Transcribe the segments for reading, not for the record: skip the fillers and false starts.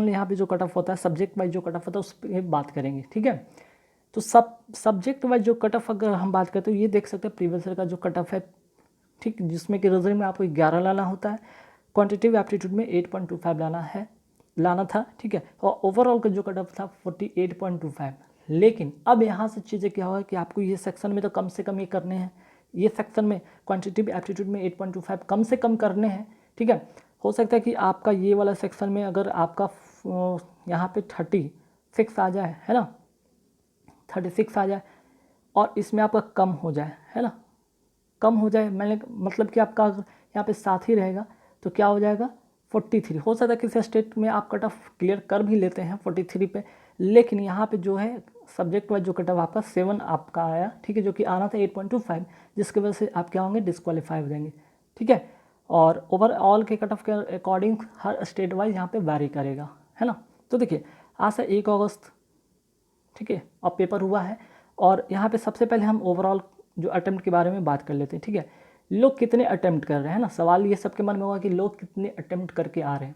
यहाँ पे जो कट ऑफ होता है सब्जेक्ट वाइज जो कट ऑफ होता है उस पर बात करेंगे, ठीक है। तो सब्जेक्ट वाइज जो कट ऑफ अगर हम बात करते हैं, ये देख सकते हैं प्रीवियस ईयर का जो कट ऑफ है, ठीक, जिसमें कि रीजनिंग में आपको 11 लाना होता है, क्वांटिटेटिव एप्टीट्यूड में 8.25 लाना था, ठीक है। और ओवरऑल का जो कट ऑफ था 48.25। लेकिन अब यहाँ से चीज़ें क्या हुआ कि आपको ये सेक्शन में तो कम से कम ये करने हैं, ये सेक्शन में क्वांटिटेटिव एप्टीट्यूड में 8.25 कम से कम करने हैं, ठीक है। हो सकता है कि आपका ये वाला सेक्शन में अगर आपका यहाँ पे 36 आ जाए, है ना, 36 आ जाए, और इसमें आपका कम हो जाए, है ना, कम हो जाए, मैंने मतलब कि आपका यहाँ पे साथ ही रहेगा तो क्या हो जाएगा 43। हो सकता है किसी स्टेट में आप कट ऑफ क्लियर कर भी लेते हैं 43 पे, लेकिन यहाँ पे जो है सब्जेक्ट वाइज जो कट ऑफ आपका 7 आपका आया, ठीक है, जो कि आना था 8.25, जिसकी वजह से आप क्या होंगे, डिस्क्वालीफाई हो जाएंगे, ठीक है। और ओवरऑल के कट ऑफ के अकॉर्डिंग हर स्टेट वाइज यहाँ पे वैरी करेगा, है ना। तो देखिए आज से 1 अगस्त, ठीक है, और पेपर हुआ है, और यहाँ पे सबसे पहले हम ओवरऑल जो अटेम्प्ट के बारे में बात कर लेते हैं, ठीक है। लोग कितने अटेम्प्ट कर रहे हैं ना, सवाल ये सबके मन में होगा कि लोग कितने अटेम्प्ट करके आ रहे हैं।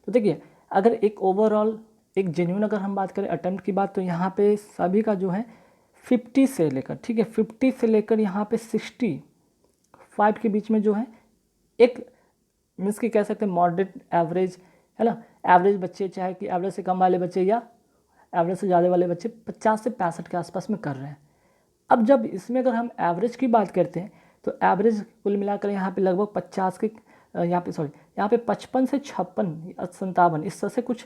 तो देखिए अगर एक ओवरऑल एक जेन्युइन अगर हम बात करें अटेम्प्ट की बात, तो यहाँ पे सभी का जो है 50 से लेकर, ठीक है, 50 से लेकर यहाँ पे 65 के बीच में जो है एक मीन्स की कह सकते हैं मॉडरेट एवरेज, है ना, एवरेज बच्चे, चाहे कि एवरेज से कम वाले बच्चे या एवरेज से ज़्यादा वाले बच्चे 50 से 65 के आसपास में कर रहे हैं। अब जब इसमें अगर हम एवरेज की बात करते हैं तो एवरेज कुल मिलाकर यहाँ पे लगभग 50 के यहाँ पे 55 से 56 57 इस तरह से कुछ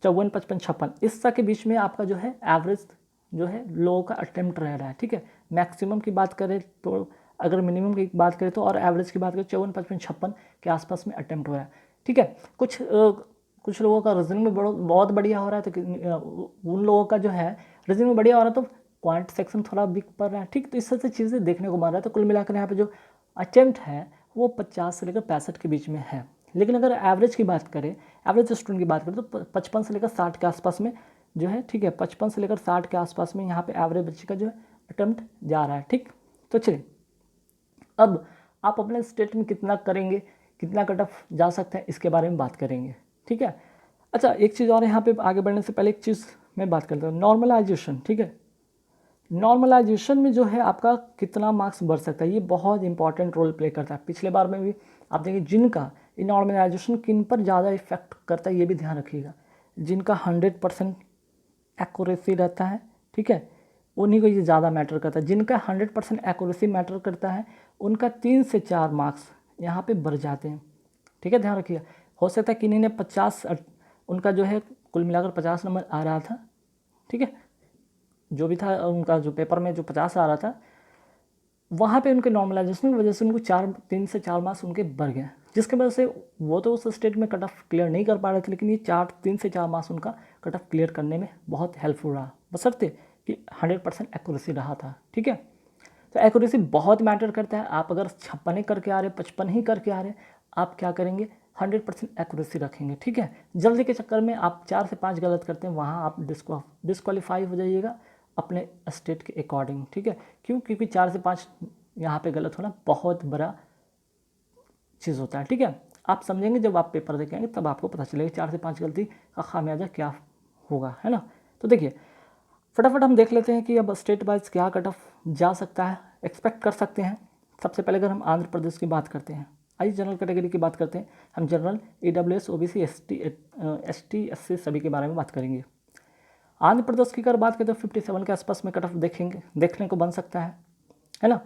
54 55 56 इस तरह के बीच में आपका जो है एवरेज जो है लोगों का अटेम्प्ट रह रहा है, ठीक है। मैक्सिमम की बात करें तो, अगर मिनिमम की बात करें तो, और एवरेज की बात करें 54 55 56 के आसपास में अटेम्प्ट हो रहा है, ठीक है। कुछ लोगों का रीजनिंग में बहुत बढ़िया हो रहा है, तो उन लोगों का जो है रीजनिंग में बढ़िया हो रहा है तो क्वांट सेक्शन थोड़ा वीक पड़ रहा है, ठीक। तो इस तरह से चीज़ें देखने को मिल रहा है। तो कुल मिलाकर यहाँ पे जो अटेम्प्ट है वो 50 से लेकर 65 के बीच में है। लेकिन अगर एवरेज की बात करें, एवरेज स्टूडेंट की बात करें तो 55 से लेकर 60 के आसपास में जो है, ठीक है, 55 से लेकर 60 के आसपास में यहाँ पे एवरेज बच्चे का जो है अटेम्प्ट जा रहा है, ठीक। तो चलिए अब आप अपने स्टेट में कितना करेंगे, कितना कट ऑफ जा सकता है, इसके बारे में बात करेंगे, ठीक है। अच्छा एक चीज़ और यहाँ पे आगे बढ़ने से पहले एक चीज़ मैं बात करता हूँ, नॉर्मलाइजेशन, ठीक है। नॉर्मलाइजेशन में जो है आपका कितना मार्क्स बढ़ सकता है, ये बहुत इंपॉर्टेंट रोल प्ले करता है। पिछले बार में भी आप देखिए जिनका ये नॉर्मलाइजेशन किन पर ज़्यादा इफेक्ट करता है ये भी ध्यान रखिएगा। जिनका 100% एक्यूरेसी रहता है, ठीक है, उन्हीं को ये ज़्यादा मैटर करता है। जिनका 100% एक्यूरेसी मैटर करता है उनका 3 से 4 मार्क्स यहाँ पे बढ़ जाते हैं, ठीक है, ध्यान रखिएगा। हो सकता है कि इन्हीं ने 50 उनका जो है कुल मिलाकर 50 नंबर आ रहा था, ठीक है, जो भी था उनका जो पेपर में जो 50 आ रहा था, वहाँ पे उनके नॉर्मलाइजेशन की वजह से उनको 3 से 4 मार्क्स उनके बढ़ गए, जिसकी वजह से वो तो उस स्टेट में कट ऑफ क्लियर नहीं कर पा रहे थे, लेकिन ये 3 से 4 मार्क्स उनका कट ऑफ क्लियर करने में बहुत हेल्पफुल रहा, बशर्ते कि 100% एक्यूरेसी रहा था, ठीक है। तो एक्यूरेसी बहुत मैटर करता है। आप अगर 56 ही करके आ रहे, 55 ही करके आ रहे, आप क्या करेंगे, 100% एक्यूरेसी रखेंगे, ठीक है। जल्दी के चक्कर में आप 4 से 5 गलत करते हैं, वहाँ आप डिस्क्वालीफाई हो जाइएगा अपने स्टेट के अकॉर्डिंग, ठीक है। क्यों, क्योंकि 4 से 5 यहाँ पे गलत होना बहुत बड़ा चीज़ होता है, ठीक है। आप समझेंगे जब आप पेपर देखेंगे तब आपको पता चलेगा 4 से 5 गलती का खामियाजा क्या होगा, है ना। तो देखिए फटाफट हम देख लेते हैं कि अब स्टेट वाइज क्या कट ऑफ जा सकता है, एक्सपेक्ट कर सकते हैं। सबसे पहले अगर हम आंध्र प्रदेश की बात करते हैं, आइए जनरल कैटेगरी की बात करते हैं। हम general EWS OBC ST SC सभी के बारे में बात करेंगे। आंध्र प्रदेश की अगर बात करें तो 57 के आसपास में कट ऑफ देखने को बन सकता है ना।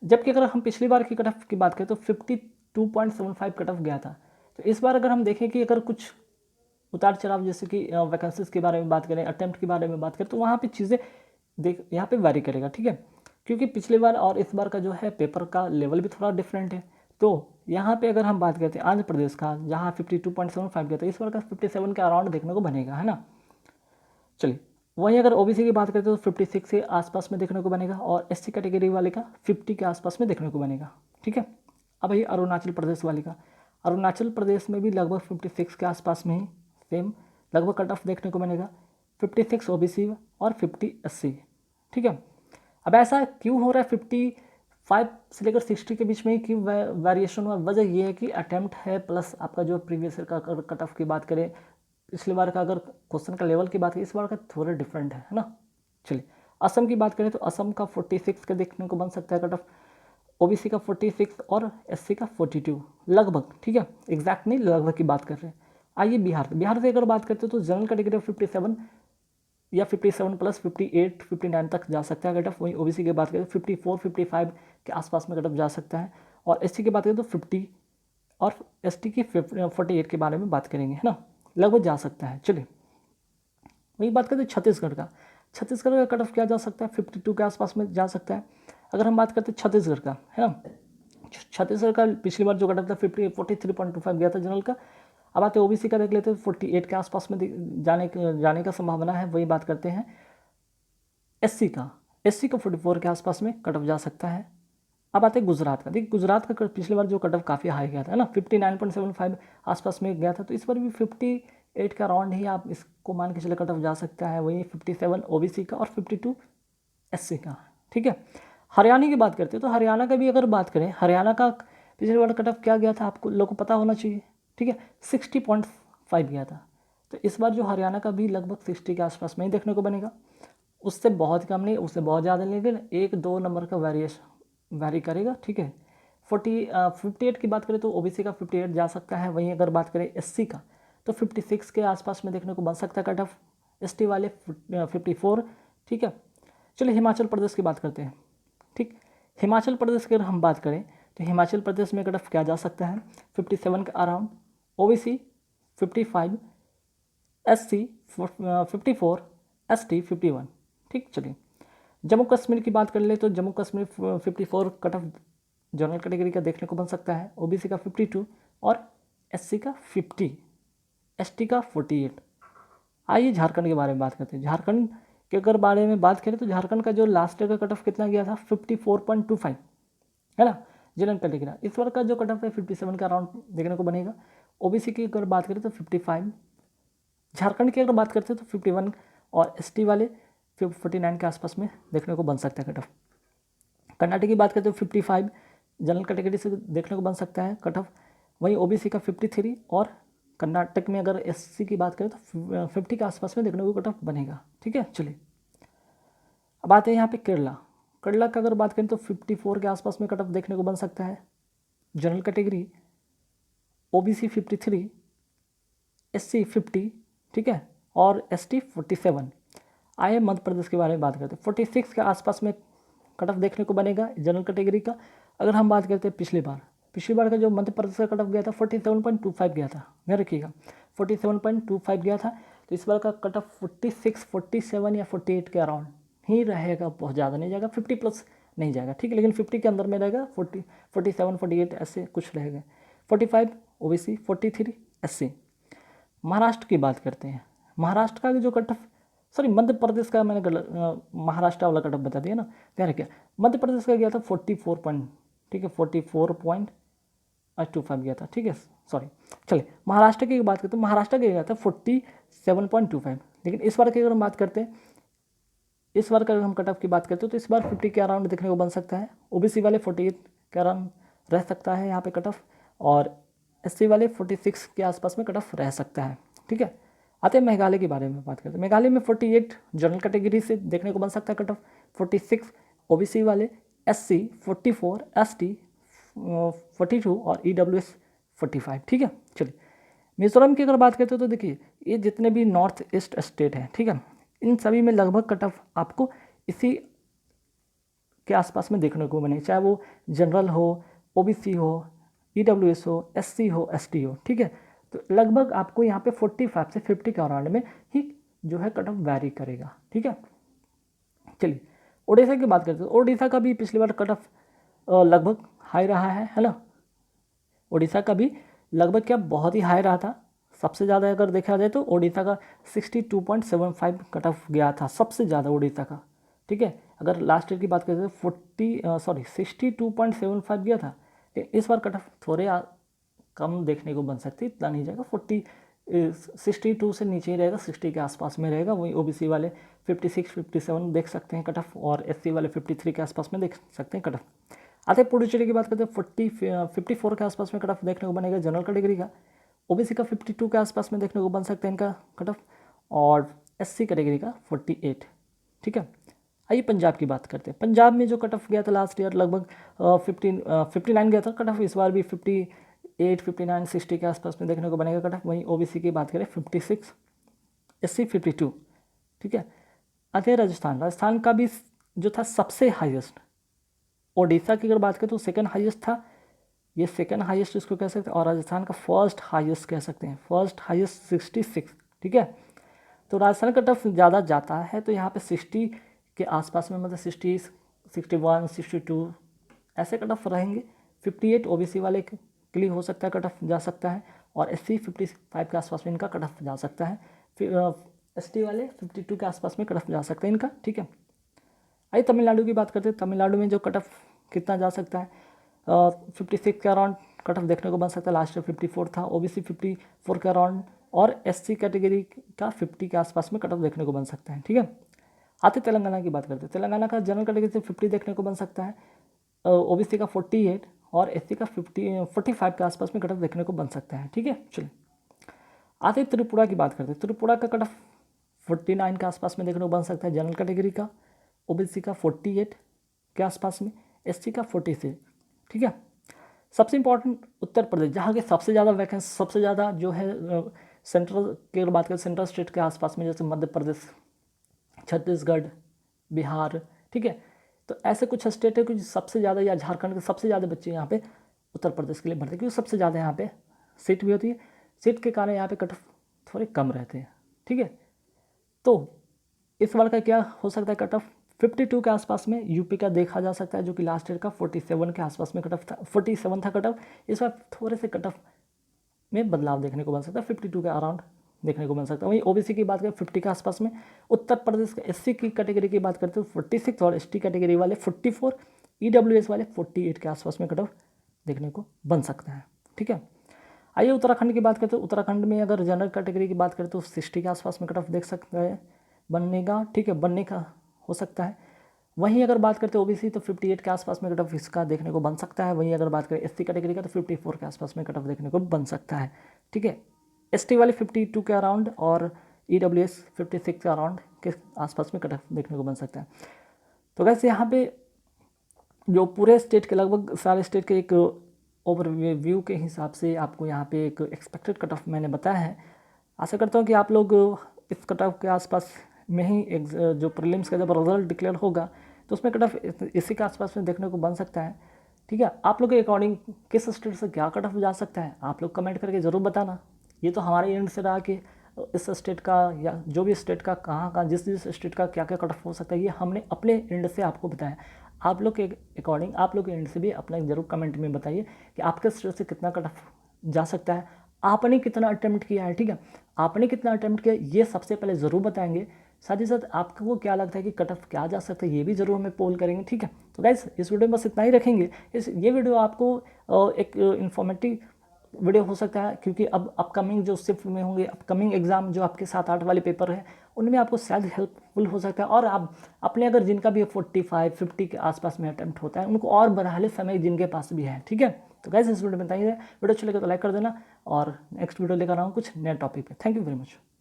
जबकि अगर हम पिछली बार की कट ऑफ की बात करें तो 52.75 कट ऑफ गया था। तो इस बार अगर हम देखें कि अगर कुछ उतार चढ़ाव, जैसे कि वैकेंसीज के बारे में बात करें, अटेम्प्ट के बारे में बात करें, तो वहाँ पे चीज़ें यहाँ पे वेरी करेगा, ठीक है। क्योंकि पिछले बार और इस बार का जो है पेपर का लेवल भी थोड़ा डिफरेंट है। तो यहाँ पे अगर हम बात करते हैं आंध्र प्रदेश का, जहाँ 52.75 गया था, इस बार का 57 के अराउंड देखने को बनेगा, है ना। चलिए वहीं अगर OBC की बात करते हैं तो 56 के आसपास में देखने को बनेगा, और SC कैटेगरी वाले का 50 के आसपास में देखने को बनेगा, ठीक है। अब ये अरुणाचल प्रदेश वाले का, अरुणाचल प्रदेश में भी लगभग 56 के आसपास में ही सेम लगभग कट ऑफ देखने को बनेगा, 56 OBC और 50 SC, ठीक है। अब ऐसा क्यों हो रहा है 55 से लेकर 60 के बीच में ही क्यों वेरिएशन हुआ? वजह ये है कि अटैम्प्ट है प्लस आपका जो प्रीवियस ईयर का कट ऑफ की बात करें पिछली बार का अगर क्वेश्चन का लेवल की बात करें, इस बार का थोड़ा डिफरेंट है ना। चलिए असम की बात करें तो असम का 46 का देखने को बन सकता है कट ऑफ, ओबीसी का 46 और एससी का 42 लगभग, ठीक है, एग्जैक्ट नहीं, लगभग की बात कर रहे हैं। आइए बिहार से अगर बात करते हैं तो जनरल कैटेगरी 57 या 57 प्लस 58 59 तक जा सकता है कट ऑफ। वहीं ओबीसी की बात करें तो 54 55 के आसपास में कट ऑफ जा सकता है। और एससी की बात करें तो 50 और एसटी की 48 के बारे में बात करेंगे, है ना, लगभग जा सकता है। चलिए वही बात करते हैं छत्तीसगढ़ का कट ऑफ क्या जा सकता है, 52 के आसपास में जा सकता है। अगर हम बात करते हैं छत्तीसगढ़ का, है ना, छत्तीसगढ़ का पिछली बार जो कट ऑफ था 43.25 गया था जनरल का। अब आते ओबीसी का देख लेते हैं, 48 के आसपास में जाने का संभावना है। वही बात करते हैं एससी का 44 के आसपास में कट ऑफ जा सकता है। अब आते हैं गुजरात का, देखिए गुजरात का पिछली बार जो कट ऑफ काफ़ी हाई गया था ना, 59.75 आसपास में गया था, तो इस बार भी 58 का राउंड ही आप इसको मान के चले कट ऑफ जा सकता है। वही 57 ओबीसी का और 52 एससी का, ठीक है। हरियाणा की बात करते हैं तो हरियाणा का भी अगर बात करें, हरियाणा का पिछले बार कट ऑफ क्या गया था आपको लोगों को पता होना चाहिए, ठीक है, 60.5 गया था। तो इस बार जो हरियाणा का भी लगभग 60 के आसपास में ही देखने को बनेगा, उससे बहुत कम नहीं, उससे बहुत ज़्यादा नहीं, लेकिन 1-2 नंबर का वैरी करेगा, ठीक है। 58 की बात करें तो ओबीसी का 58 जा सकता है। वहीं अगर बात करें एससी का तो 56 के आसपास में देखने को बन सकता है कट ऑफ, एसटी वाले 54, ठीक है। चलिए हिमाचल प्रदेश की बात करते हैं, ठीक। हिमाचल प्रदेश की अगर हम बात करें तो हिमाचल प्रदेश में कट ऑफ क्या जा सकता है, 57 के अराउंड, ओबीसी 55, एससी 54, एसटी 51, ठीक। चलिए जम्मू कश्मीर की बात कर ले तो Jammu Kashmir 54 cut off general category का देखने को बन सकता है, ओबीसी का 52 और एससी का 50, एसटी का 48। आइए झारखंड के बारे में बात करते हैं। झारखंड के अगर बारे में बात करें तो झारखंड का जो लास्ट ईयर का कट ऑफ कितना गया था, 54.25, है ना, जनरल कैटेगरी। इस बार का जो कट ऑफ है 57 का राउंड देखने को बनेगा। ओबीसी की अगर बात करें तो 55, झारखंड की अगर बात करते हैं तो 51 और एसटी वाले 49 के आसपास में देखने को बन सकता है कट ऑफ। कर्नाटक की बात करते हैं 55 जनरल कैटेगरी से देखने को बन सकता है कट ऑफ। वहीं ओबीसी का 53 और कर्नाटक में अगर एससी की बात करें तो 50 के आसपास में देखने को कट ऑफ बनेगा, ठीक है। चलिए अब आते हैं यहाँ पे केरला का अगर बात करें तो 54 के आसपास में कट ऑफ देखने को बन सकता है जनरल कैटेगरी, ओबीसी 53, एससी 50, ठीक है, और एसटी 47। आइए मध्य प्रदेश के बारे में बात करते हैं, 46 के आसपास में कट ऑफ देखने को बनेगा जनरल कैटेगरी का। अगर हम बात करते हैं पिछली बार का जो मध्य प्रदेश का कट ऑफ गया था 47.25 गया था, ध्यान रखिएगा 47.25 गया था। तो इस बार का कट ऑफ 46, 47 या 48 के अराउंड ही रहेगा, बहुत ज़्यादा नहीं जाएगा, 50 प्लस नहीं जाएगा, ठीक है, लेकिन 50 के अंदर में रहेगा, 47, 48 ऐसे कुछ रहेगा। 45 ओबीसी, 43 एससी। महाराष्ट्र की बात करते हैं, महाराष्ट्र का जो cut off, sorry Madhya Pradesh का मैंने महाराष्ट्र वाला कट ऑफ बता दिया ना, ध्यान रखिए। मध्य प्रदेश का गया था 44 पॉइंट, ठीक है, 44.25 गया था, ठीक है, सॉरी। चलिए महाराष्ट्र की बात करते हैं, महाराष्ट्र का गया था 47.25, लेकिन इस बार की अगर हम बात करते हैं, इस बार का अगर हम कट ऑफ की बात करते हैं तो इस बार 50 के अराउंड देखने को बन सकता है। ओबीसी वाले 48 के अराउंड रह सकता है यहाँ पे कट ऑफ, और एससी वाले 46 के आसपास में कट ऑफ रह सकता है, ठीक है। आते हैं मेघालय के बारे में बात करते हैं। मेघालय में 48 जनरल कैटेगरी से देखने को बन सकता है कट ऑफ, 46 ओबीसी वाले, एससी 44, एसटी 42 और ईडब्ल्यूएस 45, ठीक है। चलिए मिजोरम की अगर बात करते हो तो देखिए ये जितने भी नॉर्थ ईस्ट स्टेट हैं, ठीक है, इन सभी में लगभग कट ऑफ आपको इसी के आसपास में देखने को बने, चाहे वो जनरल हो, ओबीसी हो, ईडब्ल्यूएस हो, एससी हो, एसटी हो, ठीक है। तो लगभग आपको यहाँ पे 45 से 50 के अराउंड में ही जो है कट ऑफ वैरी करेगा, ठीक है। चलिए ओडिशा की बात करते हैं। ओडिशा का भी पिछली बार कट ऑफ लगभग हाई रहा है ना, ओडिशा का भी लगभग क्या बहुत ही हाई रहा था। सबसे ज़्यादा अगर देखा जाए तो ओडिशा का 62.75 कट ऑफ गया था, सबसे ज़्यादा ओडिशा का, ठीक है। अगर लास्ट ईयर की बात करें तो 62.75 गया था, इस बार कट ऑफ थोड़े कम देखने को बन सकती, इतना नहीं जाएगा, 62 से नीचे ही रहेगा, 60 के आसपास में रहेगा। वही ओबीसी वाले 56, 57 देख सकते हैं कट ऑफ, और एससी वाले 53 के आसपास में देख सकते हैं कट ऑफ। आते हैं पुडुचेरी की बात करते हैं, 54 के आसपास में कट ऑफ देखने को बनेगा जनरल कैटेगरी का, ओबीसी का 52 के आसपास में देखने को बन सकता है इनका कट ऑफ, और एससी कैटेगरी का 48। ठीक है, आइए पंजाब की बात करते हैं। पंजाब में जो कट ऑफ गया था लास्ट ईयर लगभग 59 गया था कट ऑफ, इस बार भी 58, 59, 60 के आसपास में देखने को बनेगा कट ऑफ। वहीं ओबीसी की बात करें 56, एससी 52। ठीक है, आते हैं राजस्थान। राजस्थान का भी जो था सबसे हाईएस्ट, ओडिशा की अगर बात करें तो सेकंड हाईएस्ट था, ये सेकंड हाईएस्ट इसको कह सकते हैं, और राजस्थान का फर्स्ट हाईएस्ट कह सकते हैं, फर्स्ट हाईएस्ट 66। ठीक है, तो राजस्थान का टफ ज़्यादा जाता है, तो यहाँ पे 60 के आसपास में, मतलब 60, 61, 62 ऐसे कट ऑफ रहेंगे। 58 ओबीसी वाले के लिए हो सकता है कट ऑफ जा सकता है, और एससी 55 के आसपास में इनका कट ऑफ जा सकता है। फिर एसटी वाले 52 के आसपास में कट ऑफ जा सकता है इनका। ठीक है, आइए तमिलनाडु की बात करते हैं। तमिलनाडु में जो कट ऑफ कितना जा सकता है, 56 के अराउंड कट ऑफ देखने को बन सकता है। लास्ट ईयर 54 था, ओबीसी 54 के अराउंड, और एससी कैटेगरी का 50 के आसपास में कट ऑफ देखने को बन सकता है। ठीक है, आते तेलंगाना की बात करते हैं। तेलंगाना का जनरल कैटेगरी से 50 देखने को बन सकता है, ओबीसी का 48 और एससी का 45 के आसपास में कट ऑफ देखने को बन सकता है। ठीक है, चलिए आते त्रिपुरा की बात करते हैं। त्रिपुरा का कट ऑफ 49 के आसपास में देखने को बन सकता है जनरल कैटेगरी का, ओबीसी का 48 के आसपास में, एससी का 46। ठीक है, सबसे इंपॉर्टेंट उत्तर प्रदेश, जहाँ के सबसे ज़्यादा वैकेंसी, सबसे ज़्यादा जो है सेंट्रल की अगर बात करें, सेंट्रल स्टेट के आसपास में, जैसे मध्य प्रदेश, छत्तीसगढ़, बिहार। ठीक है, तो ऐसे कुछ स्टेट है कि सबसे ज़्यादा, या झारखंड के सबसे ज़्यादा बच्चे यहाँ पे उत्तर प्रदेश के लिए भरते हैं, क्योंकि सबसे ज़्यादा यहाँ पे सीट भी होती है। सीट के कारण यहाँ पे कट ऑफ थोड़े कम रहते हैं। ठीक है, तो इस बार का क्या हो सकता है कट ऑफ 52 के आसपास में यूपी का देखा जा सकता है, जो कि लास्ट ईयर का 47 के आसपास में कट ऑफ था, 47 था कट ऑफ। इस बार थोड़े से कट ऑफ में बदलाव देखने को बन सकता है, 52 के अराउंड देखने को बन सकता है। वहीं ओबीसी की बात करें 50 के आसपास में, उत्तर प्रदेश के एससी की कैटेगरी की बात करते हैं 46, और एसटी कैटेगरी वाले 44, ईडब्ल्यूएस वाले 48 के आसपास में कट ऑफ देखने को बन सकता है। ठीक है, आइए उत्तराखंड की बात करते हैं। उत्तराखंड में अगर जनरल कैटेगरी की बात करें तो 60 के आसपास में कट ऑफ देख सकता है बनने का। ठीक है, बनने का हो सकता है। वहीं अगर बात करते हैं ओबीसी तो 58 के आसपास में कट ऑफ इसका देखने को बन सकता है। वहीं अगर बात करें एससी कैटेगरी का तो 54 के आसपास में कट ऑफ देखने को बन सकता है। ठीक है, एसटी वाले 52 के अराउंड और ईडब्ल्यूएस 56 के अराउंड के आसपास में कट ऑफ देखने को बन सकता है। तो वैसे यहाँ पे जो पूरे स्टेट के, लगभग सारे स्टेट के एक ओवरव्यू के हिसाब से आपको यहाँ पे एक एक्सपेक्टेड कट ऑफ मैंने बताया है। आशा करता हूँ कि आप लोग इस कट ऑफ के आसपास में ही एक जो प्रीलिम्स का जब रिजल्ट डिक्लेयर होगा तो उसमें कट ऑफ इसी के आसपास में देखने को बन सकता है। ठीक है, आप लोग के अकॉर्डिंग किस स्टेट से क्या कट ऑफ जा सकता है आप लोग कमेंट करके ज़रूर बताना। ये तो हमारे एंड से रहा कि इस स्टेट का या जो भी स्टेट का कहाँ जिस स्टेट का क्या क्या कट ऑफ हो सकता है, ये हमने अपने एंड से आपको बताया। आप लोग के अकॉर्डिंग आप लोग के एंड से भी अपना जरूर कमेंट में बताइए कि आपके स्टेट से कितना कट ऑफ जा सकता है, आपने कितना अटेम्प्ट किया है। ठीक है, आपने कितना अटेम्प्ट किया ये सबसे पहले ज़रूर बताएंगे। साथ ही साथ आपको क्या लगता है कि कट ऑफ क्या जा सकता है ये भी ज़रूर हमें पोल करेंगे। ठीक है, तो गाइस इस वीडियो में बस इतना ही रखेंगे। ये वीडियो आपको एक इन्फॉर्मेटिव वीडियो हो सकता है, क्योंकि अब अपकमिंग जो शिफ्ट में होंगे, अपकमिंग एग्जाम जो आपके 7-8 वाले पेपर हैं उनमें आपको शायद हेल्पफुल हो सकता है। और आप अपने अगर जिनका भी 45, 50 के आसपास में अटैम्प्ट होता है उनको और बढ़ा ले समय जिनके पास भी है। ठीक है, तो गाइस इस वीडियो में बताइए, वीडियो अच्छा लगे तो लाइक कर देना, और नेक्स्ट वीडियो लेकर आऊँ कुछ नया टॉपिक पे। Thank you very much.